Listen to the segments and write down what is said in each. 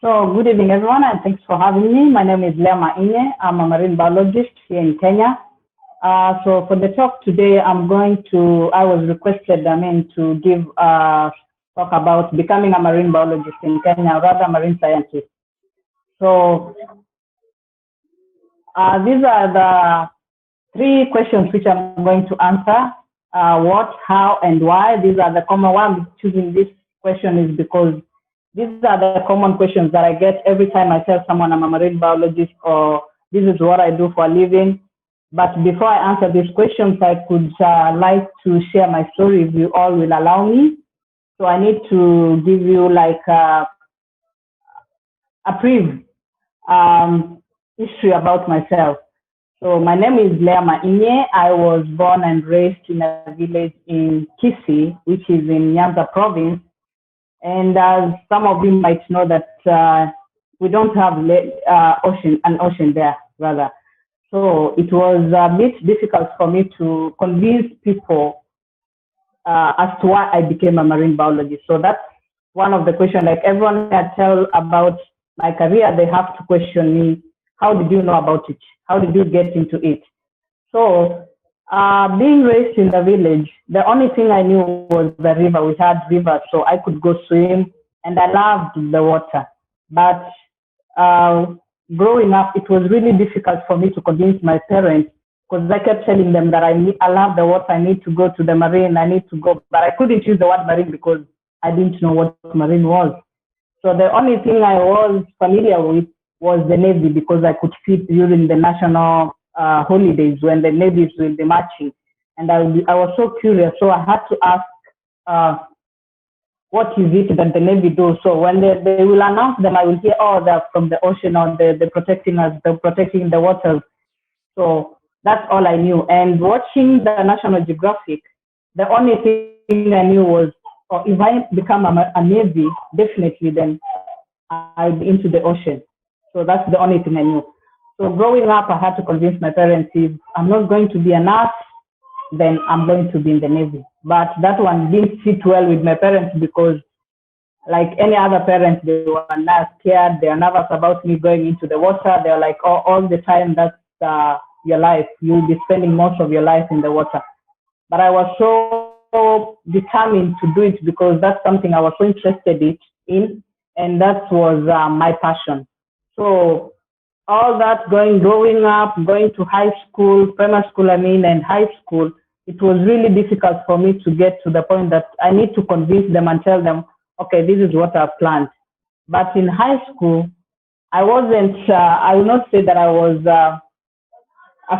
So good evening, everyone, and thanks for having me. My name is Leah Mainye. I'm a marine biologist here in Kenya. So for the talk today, I was requested, to give talk about becoming a marine biologist in Kenya, rather marine scientist. So these are the three questions which I'm going to answer. What, how, and why. These are the common ones. Choosing this question is because these are the common questions that I get every time I tell someone I'm a marine biologist or this is what I do for a living. But before I answer these questions, I could like to share my story if you all will allow me. So I need to give you like a brief history about myself. So my name is Leah Mainye. I was born and raised in a village in Kisii, which is in Nyanza province. And as some of you might know that we don't have an ocean there, rather. So it was a bit difficult for me to convince people as to why I became a marine biologist. So that's one of the questions. Like everyone I tell about my career, they have to question me, how did you know about it? How did you get into it? So being raised in the village, the only thing I knew was the river. We had rivers, so I could go swim, and I loved the water. But growing up, it was really difficult for me to convince my parents because I kept telling them that I love the water, I need to go to the marine, I need to go. But I couldn't use the word marine because I didn't know what marine was. So the only thing I was familiar with was the Navy because I could fit during the national holidays when the navies will be marching. And I was so curious, so I had to ask, what is it that the Navy does? So when they will announce them, I will hear, oh, they're from the ocean or they're protecting us, they're protecting the waters. So that's all I knew. And watching the National Geographic, the only thing I knew was, oh, if I become a Navy, definitely then I'll be into the ocean. So that's the only thing I knew. So growing up, I had to convince my parents, if I'm not going to be a nurse, then I'm going to be in the Navy. But that one didn't sit well with my parents because like any other parents, they were not scared. They are nervous about me going into the water. They're like, oh, all the time, that's your life. You'll be spending most of your life in the water. But I was so determined to do it because that's something I was so interested in, and that was my passion. So all that growing up, going to high school, primary school, and high school, it was really difficult for me to get to the point that I need to convince them and tell them, okay, this is what I've planned. But in high school, I wasn't, I will not say that I was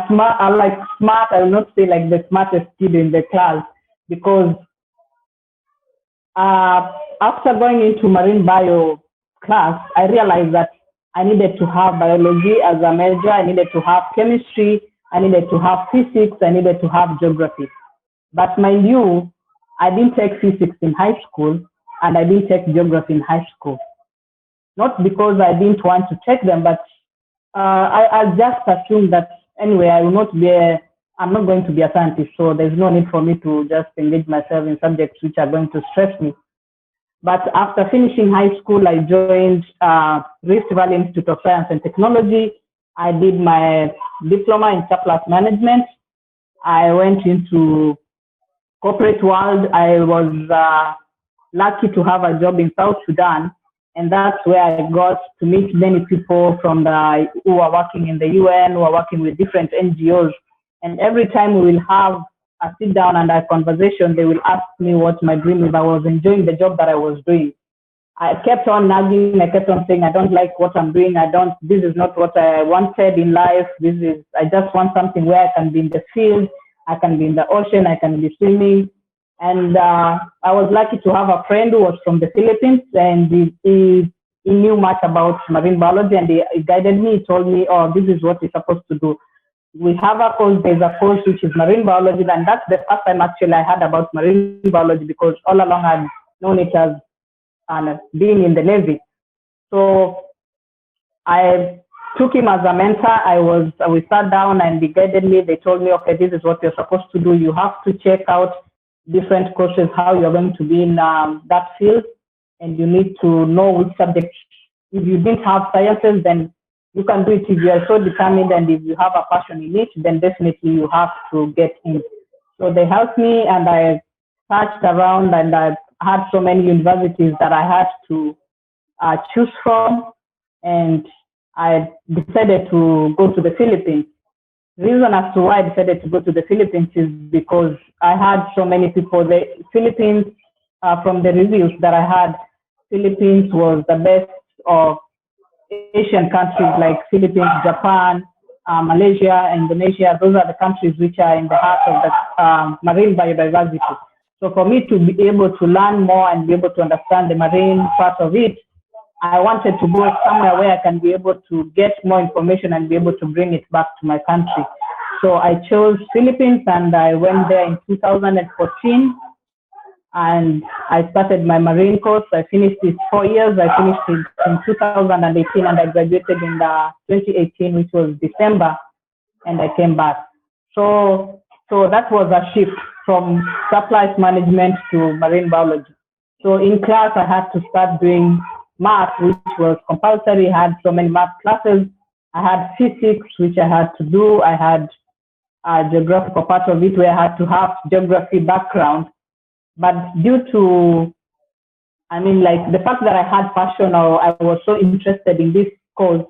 smart, I will not say like the smartest kid in the class because after going into marine bio class, I realized that I needed to have biology as a major, I needed to have chemistry, I needed to have physics, I needed to have geography. But mind you, I didn't take physics in high school and I didn't take geography in high school. Not because I didn't want to take them, but I just assumed that anyway, I'm not going to be a scientist, so there's no need for me to just engage myself in subjects which are going to stress me. But after finishing high school, I joined Rift Valley Institute of Science and Technology. I did my diploma in surplus management. I went into corporate world. I was lucky to have a job in South Sudan, and that's where I got to meet many people who are working in the UN, who are working with different NGOs. And every time we will have a sit down and a conversation, they will ask me what my dream is. I was enjoying the job that I was doing. I kept on nagging. I kept on saying, I don't like what I'm doing. This is not what I wanted in life. I just want something where I can be in the field. I can be in the ocean. I can be swimming. And I was lucky to have a friend who was from the Philippines, and he knew much about marine biology, and he guided me. He told me, oh, this is what you're supposed to do. We have a course, there's a course which is marine biology, and that's the first time actually I heard about marine biology because all along I'd known it as being in the Navy. So I took him as a mentor. We sat down and he guided me. They told me, okay, this is what you're supposed to do. You have to check out different courses, how you're going to be in that field, and you need to know which subjects if you didn't have sciences, then you can do it. If you are so determined and if you have a passion in it, then definitely you have to get in. So they helped me, and I searched around, and I had so many universities that I had to choose from, and I decided to go to the Philippines. Reason as to why I decided to go to the Philippines is because I had so many people. The Philippines, from the reviews that I had, Philippines was the best of Asian countries like Philippines, Japan, Malaysia, Indonesia. Those are the countries which are in the heart of the marine biodiversity. So for me to be able to learn more and be able to understand the marine part of it, I wanted to go somewhere where I can be able to get more information and be able to bring it back to my country. So I chose Philippines, and I went there in 2014, and I started my marine course. I finished it 4 years. I finished it in 2018, and I graduated in 2018, which was December, and I came back. So that was a shift from supplies management to marine biology. So in class, I had to start doing math, which was compulsory. I had so many math classes. I had physics, which I had to do. I had a geographical part of it where I had to have geography background. But due to, like the fact that I had passion, or I was so interested in this cause,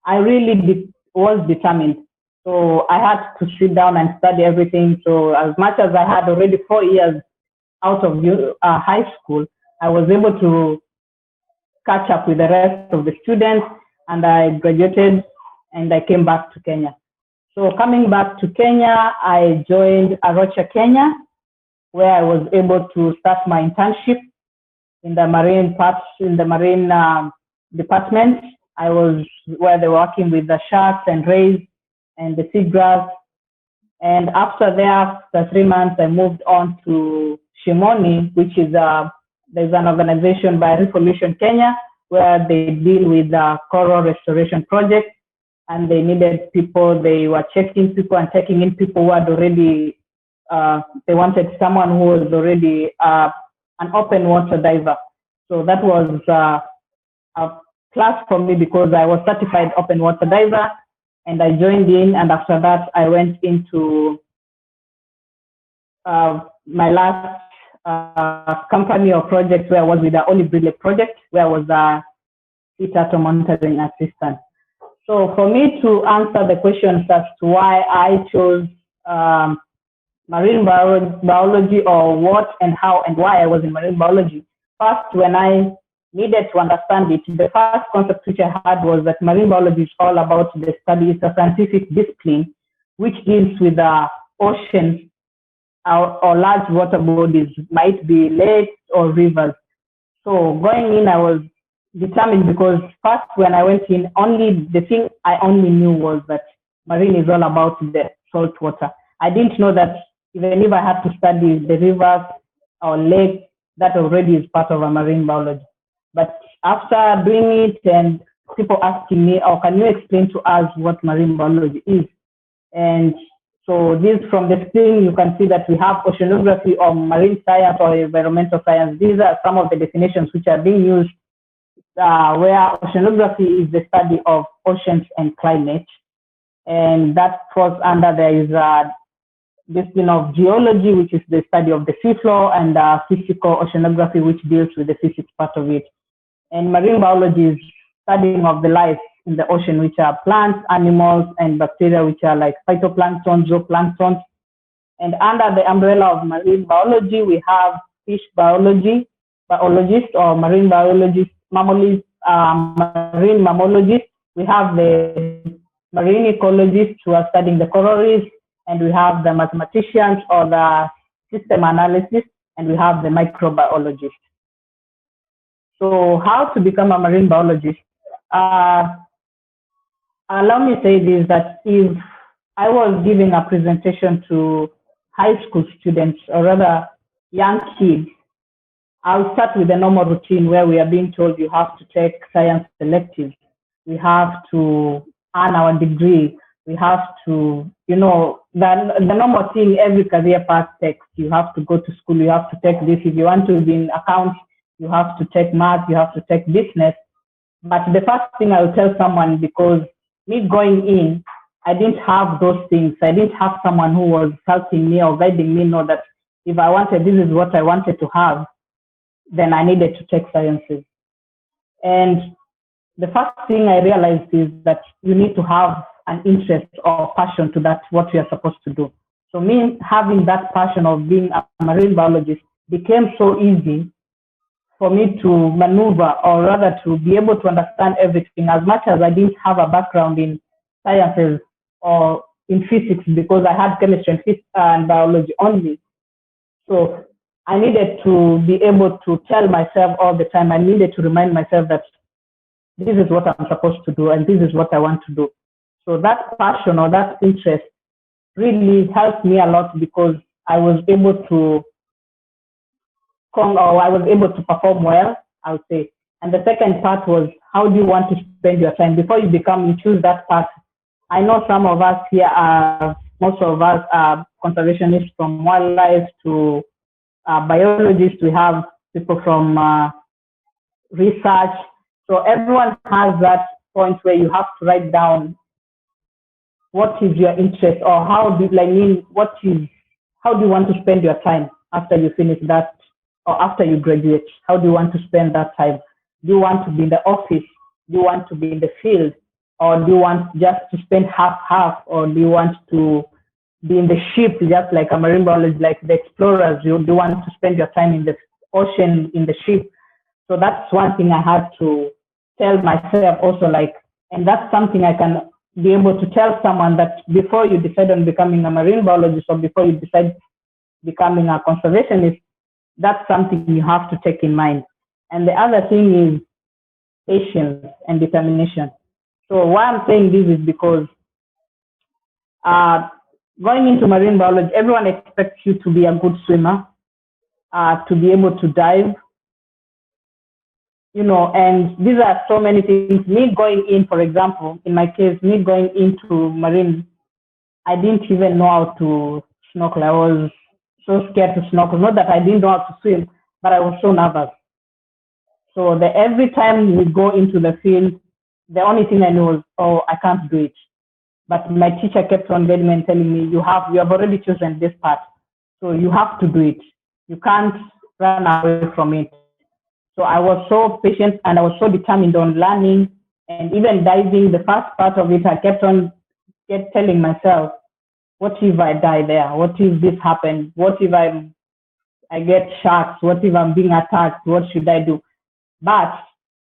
I really was determined. So I had to sit down and study everything. So as much as I had already 4 years out of high school, I was able to catch up with the rest of the students, and I graduated, and I came back to Kenya. So coming back to Kenya, I joined Arocha Kenya, where I was able to start my internship in the marine department. I was where they were working with the sharks and rays and the seagrass. And after 3 months, I moved on to Shimoni, which is there's an organization by Resolution Kenya where they deal with the coral restoration project, and they needed people. They were checking people and taking in people who had already. They wanted someone who was already an open water diver. So that was a plus for me because I was certified open water diver, and I joined in. And after that, I went into my last company or project where I was with the Biophilic project, where I was a sea turtle monitoring assistant. So for me to answer the questions as to why I chose marine biology, or what and how and why I was in marine biology, first, when I needed to understand it, the first concept which I had was that marine biology is all about the study. It's a scientific discipline which deals with the oceans or large water bodies, might be lakes or rivers. So going in, I was determined because first when I went in, the thing I only knew was that marine is all about the salt water. I didn't know that even if I had to study the rivers or lakes, that already is part of a marine biology. But after doing it and people asking me, oh, can you explain to us what marine biology is? And so this, from the screen, you can see that we have oceanography or marine science or environmental science. These are some of the definitions which are being used, where oceanography is the study of oceans and climate. And that falls under, there is a discipline of geology, which is the study of the seafloor, and physical oceanography, which deals with the physics part of it. And marine biology is studying of the life in the ocean, which are plants, animals, and bacteria, which are like phytoplankton, zooplankton. And under the umbrella of marine biology, we have fish biology, biologist or marine biologist, marine mammologist. We have the marine ecologists who are studying the coral reefs, and we have the mathematicians or the system analysis, and we have the microbiologist. So how to become a marine biologist? Allow me to say this, that if I was giving a presentation to high school students, or rather young kids, I'll start with the normal routine where we are being told you have to take science electives. We have to earn our degree. We have to, the normal thing every career path takes. You have to go to school. You have to take this. If you want to be in accounts, you have to take math. You have to take business. But the first thing I will tell someone, because me going in, I didn't have those things. I didn't have someone who was helping me or guiding me know that if I wanted, this is what I wanted to have, then I needed to take sciences. And the first thing I realized is that you need to have an interest or passion to that, what you are supposed to do. So me having that passion of being a marine biologist became so easy for me to maneuver, or rather to be able to understand everything, as much as I didn't have a background in sciences or in physics, because I had chemistry and physics and biology only. So I needed to be able to tell myself all the time, I needed to remind myself that this is what I'm supposed to do and this is what I want to do. So that passion or that interest really helped me a lot, because I was able to or I was able to perform well, I would say. And the second part was, how do you want to spend your time? Before you choose that path. I know some of us here are, most of us are conservationists, from wildlife to biologists. We have people from research. So everyone has that point where you have to write down what is your interest, or how do how do you want to spend your time after you finish that, or after you graduate? How do you want to spend that time? Do you want to be in the office? Do you want to be in the field? Or do you want just to spend half, or do you want to be in the ship, just like a marine biologist, like the explorers? Do you want to spend your time in the ocean, in the ship? So that's one thing I had to tell myself also, like, and that's something I can be able to tell someone, that before you decide on becoming a marine biologist, or before you decide becoming a conservationist, that's something you have to take in mind. And the other thing is patience and determination. So why I'm saying this is because going into marine biology, everyone expects you to be a good swimmer, to be able to dive, and these are so many things. Me going in, for example, in my case, me going into marine, I didn't even know how to snorkel. I was so scared to snorkel. Not that I didn't know how to swim, but I was so nervous. So every time we go into the field, the only thing I knew was, oh, I can't do it. But my teacher kept on guiding me and telling me, you have already chosen this path, so you have to do it. You can't run away from it. So I was so patient and I was so determined on learning, and even diving. The first part of it, I kept telling myself, what if I die there? What if this happens? What if I get sharks? What if I'm being attacked? What should I do? But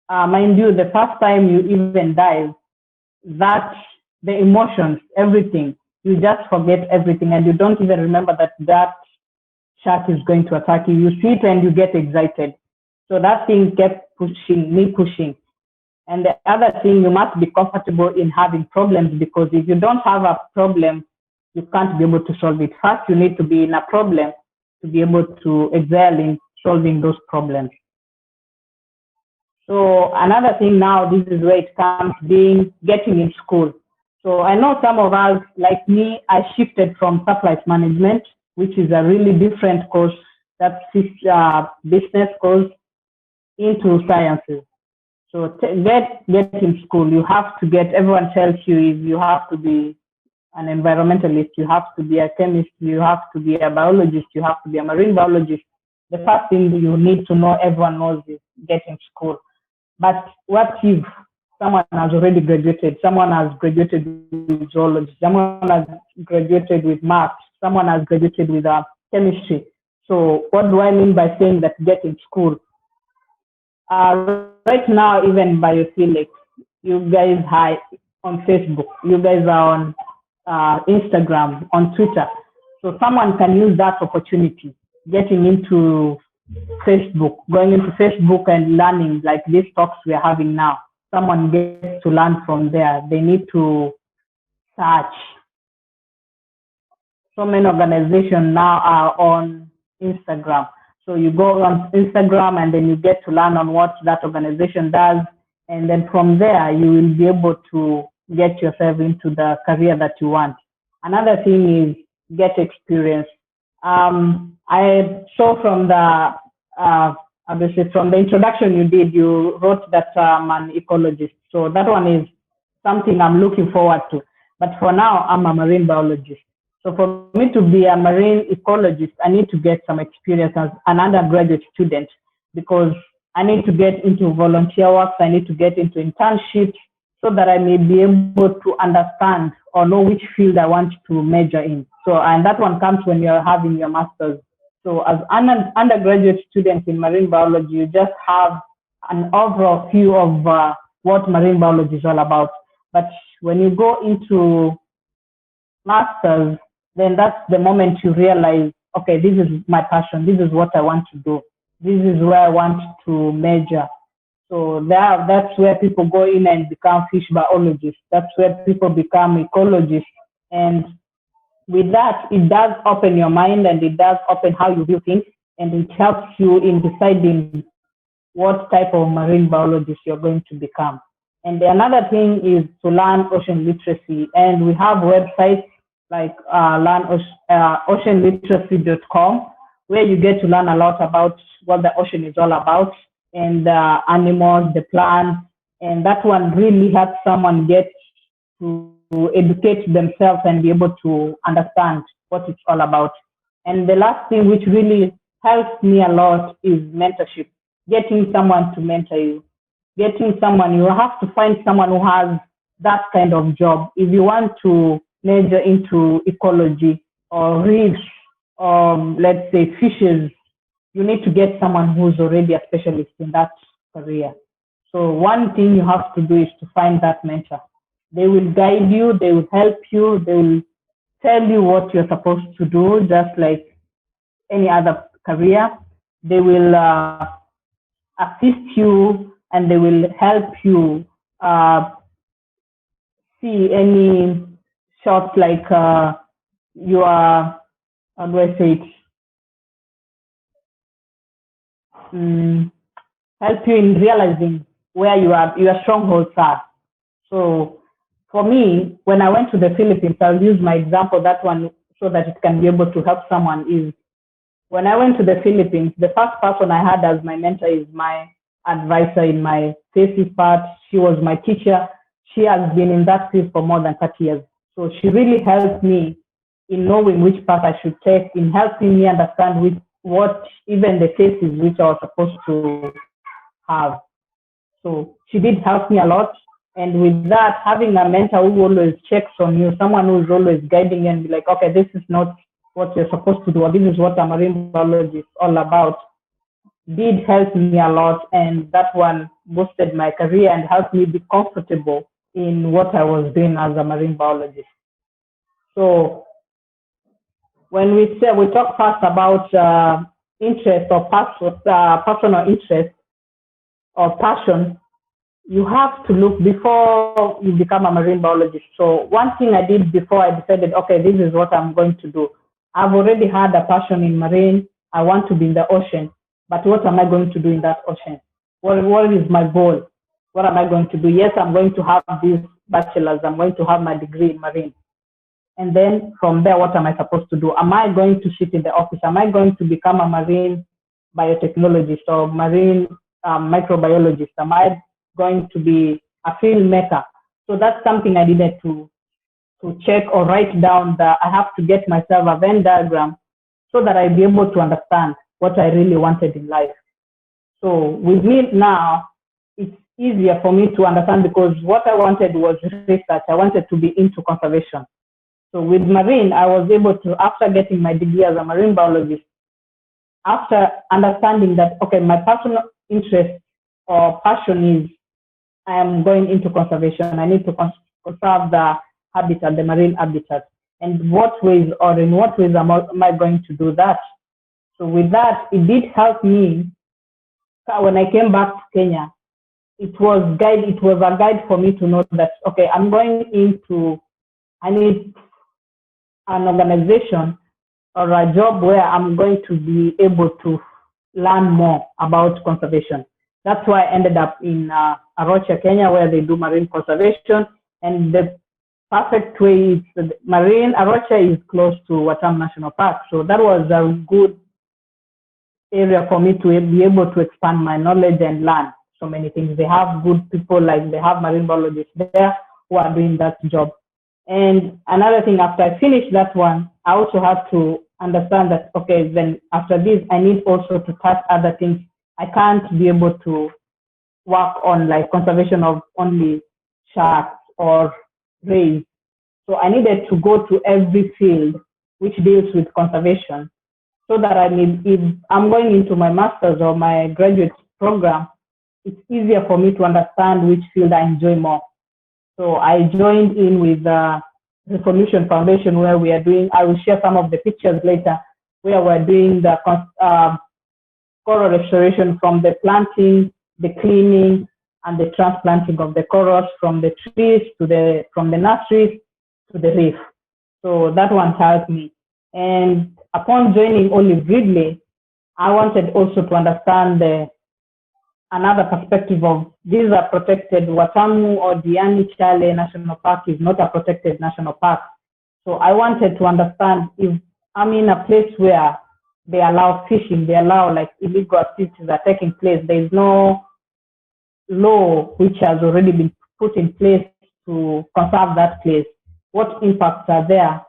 mind you, the first time you even dive, the emotions, everything, you just forget everything, and you don't even remember that shark is going to attack you. You see it and you get excited. So that thing kept pushing. And the other thing, you must be comfortable in having problems, because if you don't have a problem, you can't be able to solve it. First, you need to be in a problem to be able to excel in solving those problems. So another thing now, this is where it comes, getting in school. So I know some of us, like me, I shifted from supplies management, which is a really different course, that's business course, into sciences. So get in school. You have to everyone tells you, if you have to be an environmentalist, you have to be a chemist, you have to be a biologist, you have to be a marine biologist. The first thing you need to know, everyone knows, is get in school. But what if someone has already graduated? Someone has graduated with zoology, someone has graduated with math, someone has graduated with chemistry. So what do I mean by saying that get in school? Right now, even Biophilic, you guys are on Facebook, you guys are on Instagram, on Twitter. So someone can use that opportunity, getting into Facebook, going into Facebook and learning, like these talks we are having now. Someone gets to learn from there. They need to search. So many organizations now are on Instagram. So you go on Instagram and then you get to learn on what that organization does. And then from there, you will be able to get yourself into the career that you want. Another thing is get experience. I saw from the obviously from the introduction you did, you wrote that I'm an ecologist. So that one is something I'm looking forward to. But for now, I'm a marine biologist. So for me to be a marine ecologist, I need to get some experience as an undergraduate student because I need to get into volunteer work. I need to get into internships so that I may be able to understand or know which field I want to major in. So, and that one comes when you're having your master's. So as an undergraduate student in marine biology, you just have an overall view of what marine biology is all about. But when you go into masters, then that's the moment you realize, okay, this is my passion. This is what I want to do. This is where I want to major. So that's where people go in and become fish biologists. That's where people become ecologists. And with that, it does open your mind and it does open how you view things. And it helps you in deciding what type of marine biologist you're going to become. And another thing is to learn ocean literacy. And we have websites like learnoceanliteracy.com, where you get to learn a lot about what the ocean is all about and the animals, the plants. And that one really helps someone get to educate themselves and be able to understand what it's all about. And the last thing which really helps me a lot is mentorship, getting someone to mentor you, getting someone, you have to find someone who has that kind of job. If you want to major into ecology or reefs or let's say fishes, you need to get someone who's already a specialist in that career. So one thing you have to do is to find that mentor. They will guide you, they will help you, they will tell you what you're supposed to do, just like any other career. They will assist you and they will help you see any shots like you are, how do I say it? Help you in realizing where your strongholds are. So for me, when I went to the Philippines, I'll use my example, that one, so that it can be able to help someone is when I went to the Philippines, the first person I had as my mentor is my advisor in my thesis part. She was my teacher. She has been in that field for more than 30 years. So she really helped me in knowing which path I should take, in helping me understand what even the thesis which I was supposed to have. So she did help me a lot. And with that, having a mentor who always checks on you, someone who is always guiding you and be like, okay, this is not what you're supposed to do, or this is what a marine biology is all about, did help me a lot. And that one boosted my career and helped me be comfortable in what I was doing as a marine biologist. So when we talk first about interest or personal interest or passion, you have to look before you become a marine biologist. So one thing I did before I decided, okay, this is what I'm going to do. I've already had a passion in marine. I want to be in the ocean, but what am I going to do in that ocean? What is my goal? What am I going to do? Yes, I'm going to have this bachelor's. I'm going to have my degree in marine. And then from there, what am I supposed to do? Am I going to sit in the office? Am I going to become a marine biotechnologist or marine microbiologist? Am I going to be a filmmaker? So that's something I needed to check or write down, that I have to get myself a Venn diagram so that I'll be able to understand what I really wanted in life. So with me now, it's easier for me to understand because what I wanted was research. I wanted to be into conservation. So with marine, I was able to, after getting my degree as a marine biologist, after understanding that, okay, my personal interest or passion is I am going into conservation. I need to conserve the habitat, the marine habitat. And what ways or in what ways am I going to do that? So with that, it did help me. When I came back to Kenya, it was a guide for me to know that, okay, I need an organization or a job where I'm going to be able to learn more about conservation. That's why I ended up in Arusha, Kenya, where they do marine conservation. And the perfect way is Arusha is close to Watamu National Park. So that was a good area for me to be able to expand my knowledge and learn so many things. They have good people, like they have marine biologists there who are doing that job. And another thing, after I finished that one, I also had to understand that, okay, then after this, I need also to touch other things. I can't be able to work on like conservation of only sharks or rays. So I needed to go to every field which deals with conservation, so that if I'm going into my master's or my graduate program, it's easier for me to understand which field I enjoy more. So I joined in with the Resolution Foundation, where we are doing, I will share some of the pictures later, where we're doing the coral restoration, from the planting, the cleaning, and the transplanting of the corals from the trees from the nurseries to the reef. So that one helped me. And upon joining Olive Ridley, I wanted also to understand another perspective of, these are protected. Watamu or Diani Chale National Park is not a protected national park. So I wanted to understand, if I'm in a place where they allow fishing, they allow like illegal activities are taking place, there is no law which has already been put in place to conserve that place. What impacts are there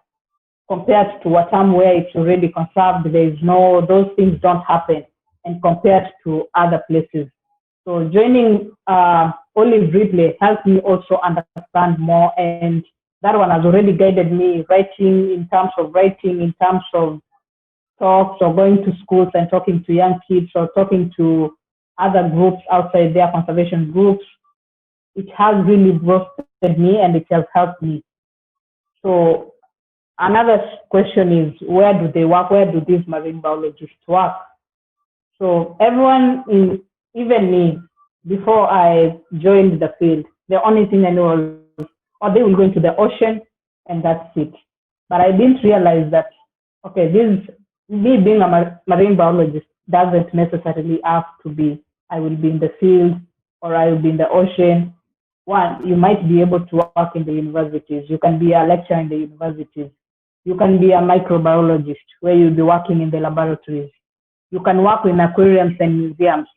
compared to Watamu, where it's already conserved? There is no, those things don't happen, and compared to other places. So joining Olive Ridley helped me also understand more, and that one has already guided me writing, in terms of talks, or going to schools and talking to young kids, or talking to other groups outside their conservation groups. It has really boosted me, and it has helped me. So another question is, where do they work? Where do these marine biologists work? So everyone, even me, before I joined the field, the only thing I know was, oh, they will go into the ocean and that's it. But I didn't realize that, okay, me being a marine biologist doesn't necessarily have to be, I will be in the field or I will be in the ocean. One, you might be able to work in the universities. You can be a lecturer in the universities. You can be a microbiologist, where you'll be working in the laboratories. You can work in aquariums and museums.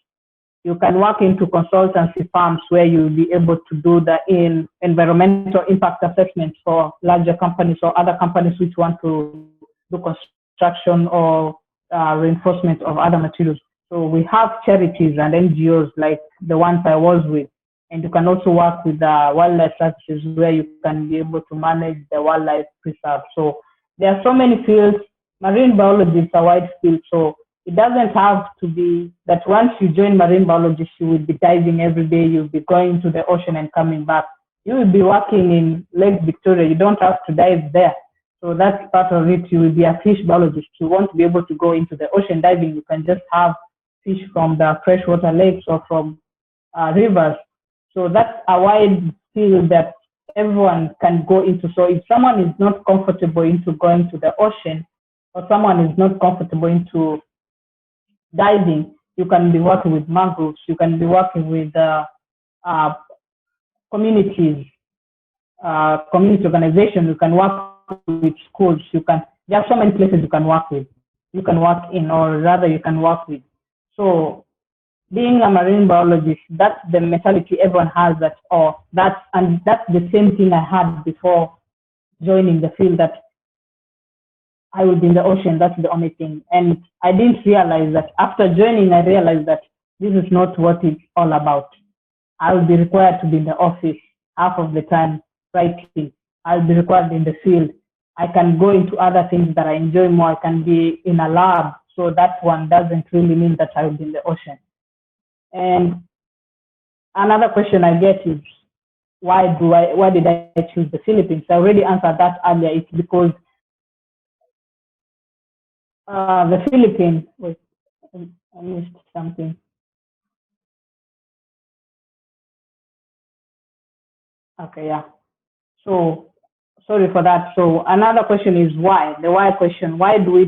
You can work into consultancy firms, where you'll be able to do the environmental impact assessments for larger companies or other companies which want to do construction or reinforcement of other materials. So we have charities and NGOs like the ones I was with. And you can also work with the wildlife services, where you can be able to manage the wildlife preserve. So there are so many fields. Marine biology is a wide field, so it doesn't have to be that once you join marine biology, you will be diving every day, you'll be going to the ocean and coming back. You will be working in Lake Victoria, you don't have to dive there. So that's part of it. You will be a fish biologist. You won't be able to go into the ocean diving. You can just have fish from the freshwater lakes or from rivers. So that's a wide field that everyone can go into. So if someone is not comfortable into going to the ocean, or someone is not comfortable into diving, you can be working with mangroves, you can be working with communities, community organizations, you can work with schools, there are so many places you can work with, you can work in, or rather you can work with. So being a marine biologist, that's the mentality everyone has, that's the same thing I had before joining the field, that I will be in the ocean, that's the only thing. And I didn't realize that after joining, I realized that this is not what it's all about. I will be required to be in the office half of the time writing. I'll be required in the field. I can go into other things that I enjoy more. I can be in a lab. So that one doesn't really mean that I will be in the ocean. And another question I get is, why did I choose the Philippines? I already answered that earlier. It's because the Philippines, wait, I missed something. Okay, yeah. So sorry for that. So another question is why? The why question. Why do we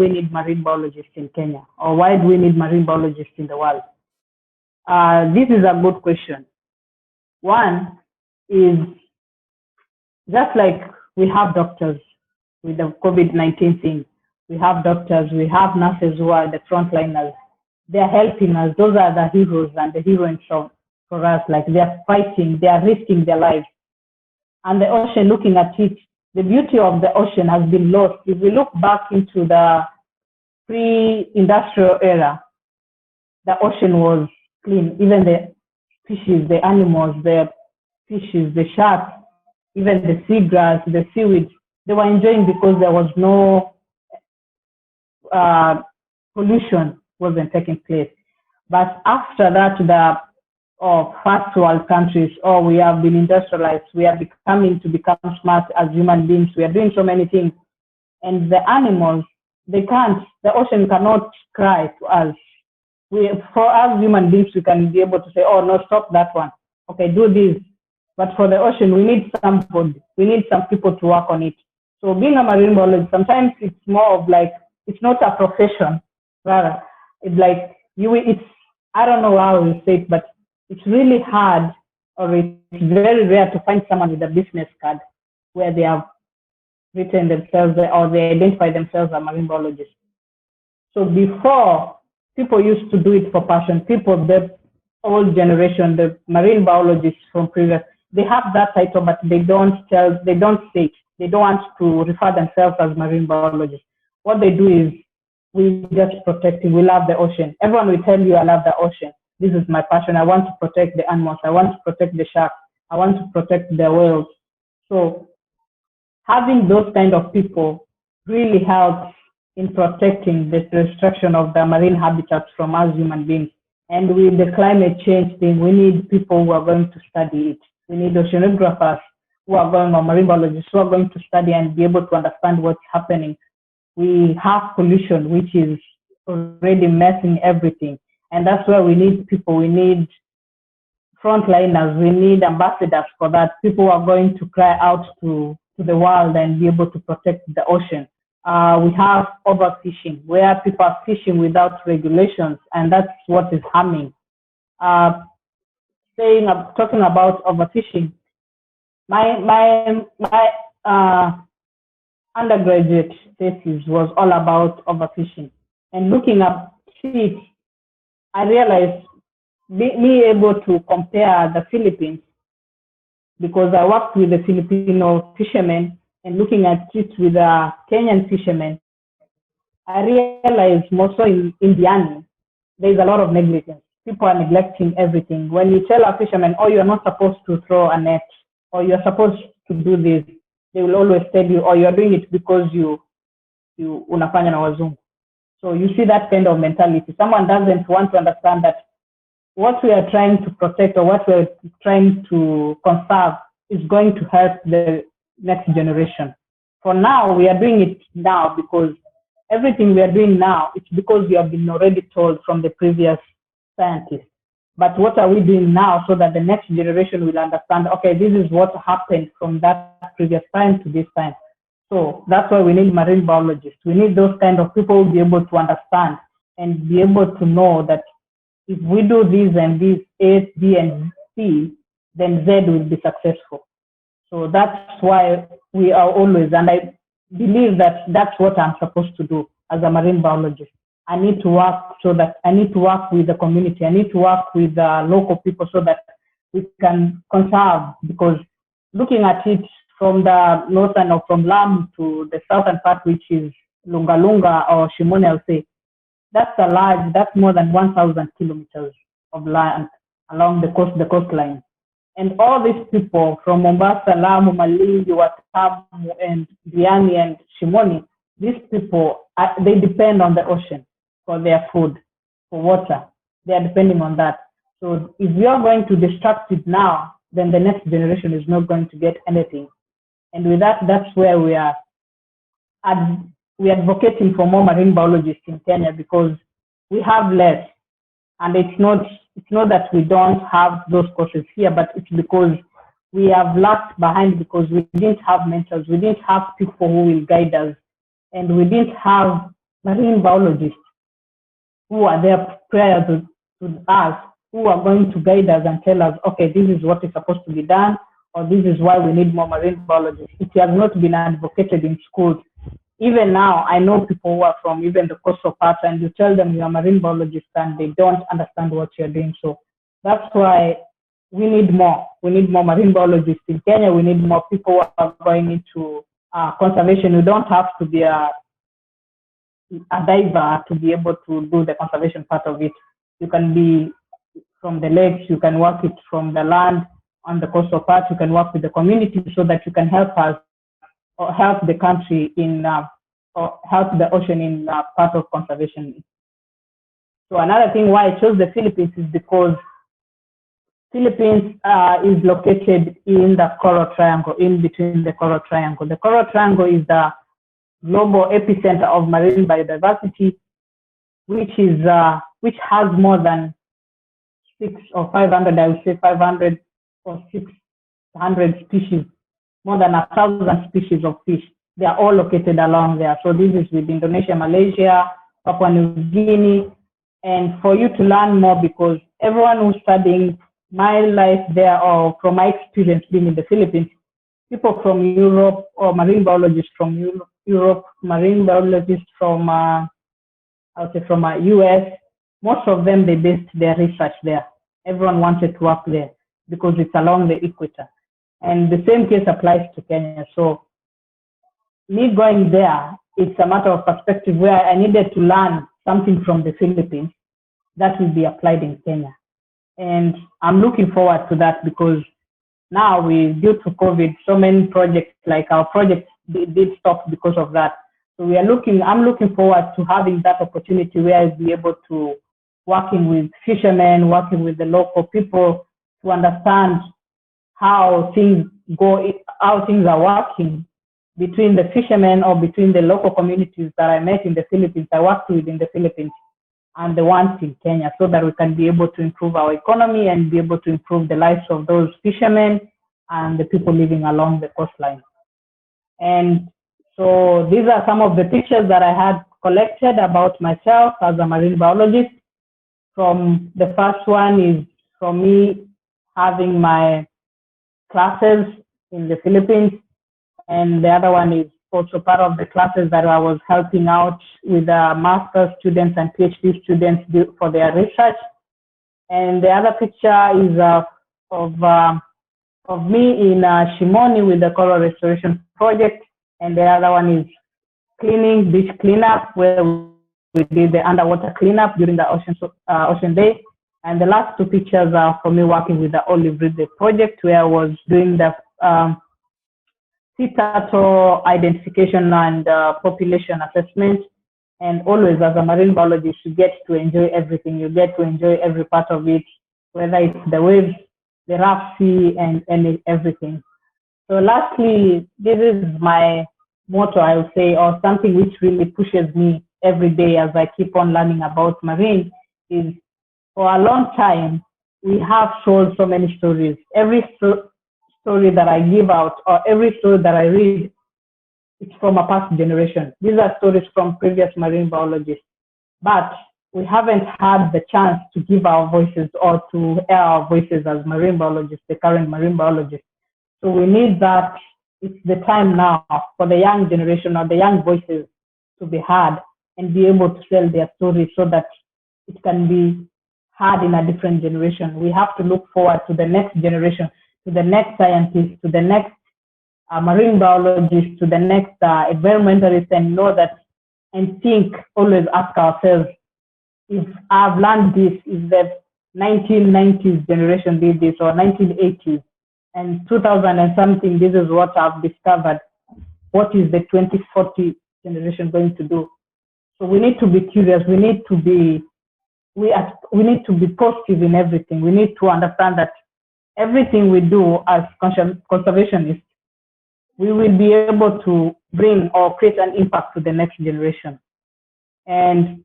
need marine biologists in Kenya? Or why do we need marine biologists in the world? This is a good question. One is, just like we have doctors with the COVID-19 thing, we have doctors, we have nurses who are the frontliners. They're helping us. Those are the heroes and the heroines for us. Like they're fighting, they are risking their lives. And the ocean, looking at it, the beauty of the ocean has been lost. If we look back into the pre-industrial era, the ocean was clean. Even the fishes, the animals, the fishes, the sharks, even the seagrass, the seaweed, they were enjoying because there was no pollution wasn't taking place. But after that, the first world countries, we have been industrialized, we are become smart as human beings, we are doing so many things. And the animals, the ocean cannot cry to us. For us human beings, we can be able to say, oh, no, stop that one. Okay, do this. But for the ocean, we need somebody. We need some people to work on it. So being a marine biologist, sometimes it's more of like, it's not a profession, rather. It's like, I don't know how you say it, but it's really hard, or it's very rare to find someone with a business card where they have written themselves or they identify themselves as marine biologists. So before, people used to do it for passion. People, the old generation, the marine biologists from previous, they have that title, but they don't say it. They don't want to refer themselves as marine biologists. What they do is, we just protect it. We love the ocean. Everyone will tell you, I love the ocean. This is my passion. I want to protect the animals. I want to protect the sharks. I want to protect the whales. So having those kind of people really helps in protecting the destruction of the marine habitats from us human beings. And with the climate change thing, we need people who are going to study it. We need oceanographers who are going, or marine biologists who are going to study and be able to understand what's happening. We have pollution, which is already messing everything. And that's where we need people. We need frontliners. We need ambassadors for that. People who are going to cry out to the world and be able to protect the ocean. We have overfishing, where people are fishing without regulations, and that's what is harming. Talking about overfishing, my undergraduate thesis was all about overfishing. And looking at it, I realized me able to compare the Philippines, because I worked with the Filipino fishermen, and looking at it with the Kenyan fishermen, I realized more so in Diani, there's a lot of negligence. People are neglecting everything. When you tell a fisherman, oh, you're not supposed to throw a net, or you're supposed to do this, they will always tell you, oh, you're doing it because you unafanya na wazungu. So you see that kind of mentality. Someone doesn't want to understand that what we are trying to protect or what we're trying to conserve is going to help the next generation. For now, we are doing it now because everything we are doing now, it's because we have been already told from the previous scientists. But what are we doing now so that the next generation will understand, okay, this is what happened from that previous time to this time. So that's why we need marine biologists. We need those kind of people who will be able to understand and be able to know that if we do this and this, A, B, and C, then Z will be successful. So that's why we are always, and I believe that that's what I'm supposed to do as a marine biologist. I need to work with the community. I need to work with the local people so that we can conserve, because looking at it from the northern or from Lamu to the southern part, which is Lunga Lunga or Shimoni, I'll say, that's more than 1,000 kilometers of land along the coastline. And all these people from Mombasa, Lamu, Malindi, Watamu, and Diani and Shimoni, these people, they depend on the ocean for their food, for water. They are depending on that. So if we are going to destruct it now, then the next generation is not going to get anything. And with that, that's where we are advocating for more marine biologists in Kenya, because we have less. And it's not that we don't have those courses here, but it's because we have lagged behind, because we didn't have mentors, we didn't have people who will guide us, and we didn't have marine biologists who are there prior to us, who are going to guide us and tell us, okay, this is what is supposed to be done, or this is why we need more marine biologists. It has not been advocated in schools. even now, I know people who are from even the coastal parts, and you tell them you're a marine biologist and they don't understand what you're doing. So that's why we need more. We need more marine biologists in Kenya. We need more people who are going into conservation. You don't have to be a diver to be able to do the conservation part of it. You can be from the lakes, you can work it from the land on the coastal part, you can work with the community so that you can help us or help the country in or help the ocean in part of conservation. So another thing why I chose the Philippines is because Philippines is located in the Coral Triangle, in between the Coral Triangle. The Coral Triangle is the global epicenter of marine biodiversity, which has more than 600 or 500, I would say 500 or 600 species, more than 1,000 species of fish. They are all located along there. So this is with Indonesia, Malaysia, Papua New Guinea. And for you to learn more, because everyone who's studying my life there or from my experience being in the Philippines, people from Europe or marine biologists from Europe, marine biologists from, I would say from US, most of them, they based their research there. Everyone wanted to work there because it's along the equator. And the same case applies to Kenya. So me going there, it's a matter of perspective where I needed to learn something from the Philippines that will be applied in Kenya. And I'm looking forward to that because now due to COVID, so many projects, like our project did stop because of that. So I'm looking forward to having that opportunity where I'll be able to working with fishermen, working with the local people to understand how things go, how things are working between the fishermen or between the local communities that I met in the Philippines, I worked with in the Philippines, and the ones in Kenya, so that we can be able to improve our economy and be able to improve the lives of those fishermen and the people living along the coastline. And so these are some of the pictures that I had collected about myself as a marine biologist. From the first one is from me having my classes in the Philippines, and the other one is also part of the classes that I was helping out with master's students and PhD students for their research. And the other picture is of me in Shimoni with the coral restoration project, and the other one is cleaning, beach cleanup, where we did the underwater cleanup during the ocean day. And the last two pictures are for me working with the olive ridley project, where I was doing the sea turtle identification and population assessment. And always as a marine biologist, you get to enjoy everything. You get to enjoy every part of it, whether it's the waves, the rough sea, and everything. So lastly, this is my motto, I would say, or something which really pushes me every day as I keep on learning about marine, is for a long time, we have told so many stories. Every story that I give out or every story that I read, it's from a past generation. These are stories from previous marine biologists, but we haven't had the chance to give our voices or to air our voices as marine biologists, the current marine biologists. So we need that. It's the time now for the young generation or the young voices to be heard and be able to tell their stories so that it can be heard in a different generation. We have to look forward to the next generation, to the next scientist, to the next marine biologist, to the next environmentalist, and know that and think, always ask ourselves, if I've learned this, if the 1990s generation did this, or 1980s, and 2000 and something, this is what I've discovered, what is the 2040 generation going to do? So we need to be curious. We need to be positive in everything. We need to understand that everything we do as conservationists, we will be able to bring or create an impact to the next generation. And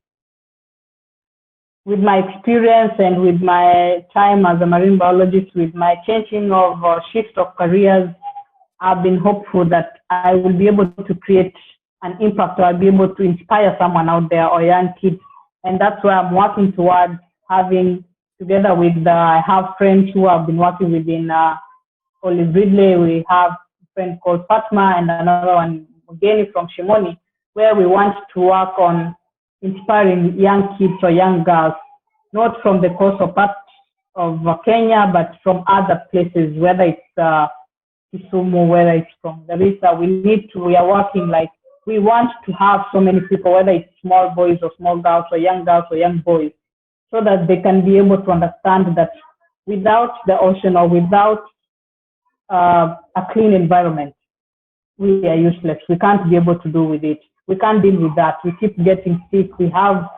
with my experience and with my time as a marine biologist, with my changing of shift of careers, I've been hopeful that I will be able to create an impact, or I'll be able to inspire someone out there or young kids. And that's why I'm working towards having, together with I have friends who I've been working with in Olive Ridley. We have a friend called Fatma and another one, Mugeni from Shimoni. where we want to work on inspiring young kids or young girls, not from the coastal part of Kenya, but from other places, whether it's Kisumu, whether it's from Garissa. We are working like, we want to have so many people, whether it's small boys or small girls or young boys, so that they can be able to understand that without the ocean or without a clean environment, we are useless. We can't be able to do with it. We can't deal with that. We keep getting sick. We have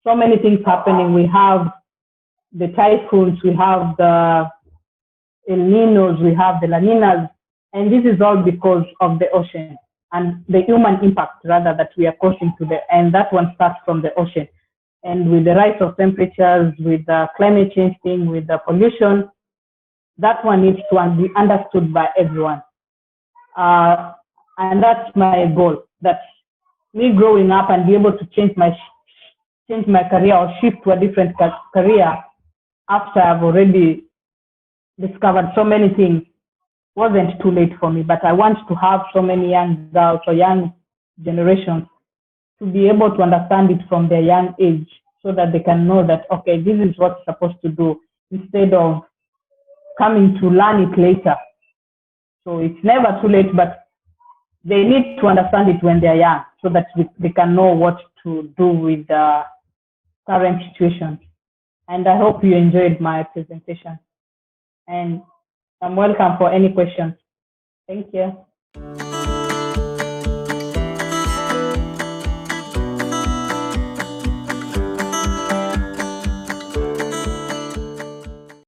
so many things happening. We have the typhoons, we have the El Ninos, we have the La Ninas, and this is all because of the ocean and the human impact rather that we are causing to and that one starts from the ocean. And with the rise of temperatures, with the climate change thing, with the pollution, that one needs to be understood by everyone. And that's my goal, that me growing up and be able to change my career or shift to a different career after I've already discovered so many things wasn't too late for me. But I want to have so many young girls or young generations to be able to understand it from their young age, so that they can know that, okay, this is what's supposed to do, instead of coming to learn it later. So it's never too late, but they need to understand it when they're young, so that they can know what to do with the current situation. And I hope you enjoyed my presentation. And I'm welcome for any questions. Thank you.